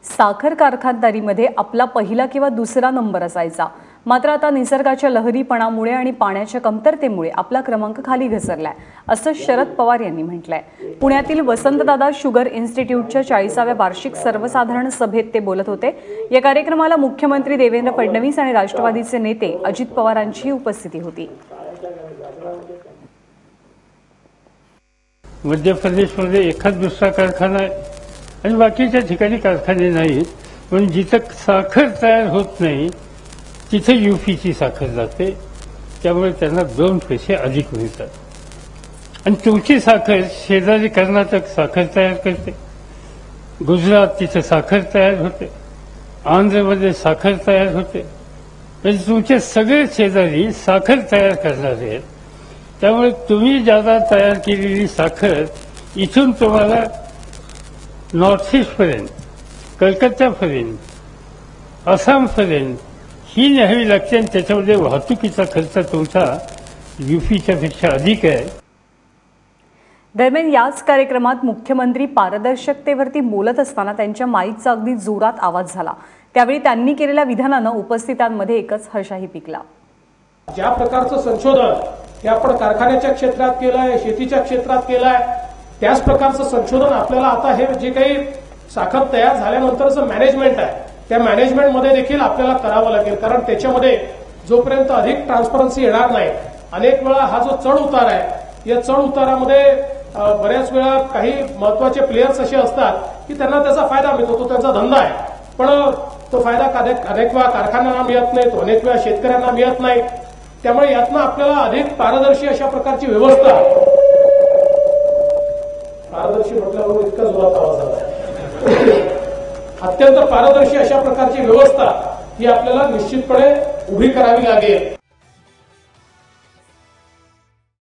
साखर कारखानदारीमध्ये आपला पहिला किंवा दुसरा नंबर असायचा। मात्र आता निसर्गाच्या लहरीपणामुळे आणि पाण्याच्या कमतरतेमुळे आपला क्रमांक खाली घसरलाय, असं शरद पवार यांनी म्हटलंय। पुण्यातील वसंतदादा शुगर इन्स्टिट्यूटच्या 40व्या वार्षिक सर्वसाधारण सभेत ते बोलत होते। या कार्यक्रमाला मुख्यमंत्री देवेंद्र फडणवीस आणि राष्ट्रवादीचे नेते अजित पवारांची उपस्थिती होती। मध्य प्रदेशमध्ये एखाद दुसरा कारखाना आहे आणि बाकीच्या ठिकाणी कारखाने नाहीत, पण जिथं साखर तयार होत नाही तिथे यूपीची साखर जाते, त्यामुळे त्यांना 2 पैसे अधिक मिळतात। आणि तुमची साखर शेजारी कर्नाटक साखर तयार करते, गुजरात तिथे साखर तयार होते, आंध्रमध्ये साखर तयार होते, म्हणजे तुमचे सगळे शेजारी साखर तयार करणारे आहेत। त्यामुळे तुम्ही ज्यादा तयार केलेली साखर इथून तुम्हाला नॉर्थ ईस्टपर्यंत, कलकत्त्यापर्यंत, आसामपर्यंत ही न्यावी लागते आणि त्याच्यामध्ये वाहतुकीचा खर्च तुमचा यूपीच्या पेक्षा अधिक आहे। दरम्यान याच कार्यक्रमात मुख्यमंत्री पारदर्शकतेवरती बोलत असताना त्यांच्या माईकचा अगदी जोरात आवाज झाला। त्यावेळी त्यांनी केलेल्या विधानानं उपस्थितांमध्ये एकच हर्षही पिकला। ज्या प्रकारचं संशोधन हे आपण कारखान्याच्या क्षेत्रात केलंय, शेतीच्या क्षेत्रात केलंय, त्याच प्रकारचं संशोधन आपल्याला आता हे जे काही साखर तयार झाल्यानंतरचं मॅनेजमेंट आहे त्या मॅनेजमेंटमध्ये देखील आपल्याला करावं लागेल। कारण त्याच्यामध्ये जोपर्यंत अधिक ट्रान्सपरन्सी येणार नाही, अनेक वेळा हा जो चढ उतार आहे या चढ उतारामध्ये बऱ्याच वेळा काही महत्वाचे प्लेयर्स असे असतात की त्यांना त्याचा फायदा मिळतो, तो त्यांचा धंदा आहे, पण तो फायदा अनेक वेळा कारखान्यांना मिळत नाही, तो अनेक वेळा शेतकऱ्यांना मिळत नाही। त्यामुळे यातनं आपल्याला अधिक पारदर्शी अशा प्रकारची व्यवस्था, पारदर्शी म्हटल्यावर इतका जोरात आवाज आला, अत्यंत पारदर्शी अशा प्रकारची व्यवस्था ही आपल्याला निश्चितपणे उभी करावी लागेल।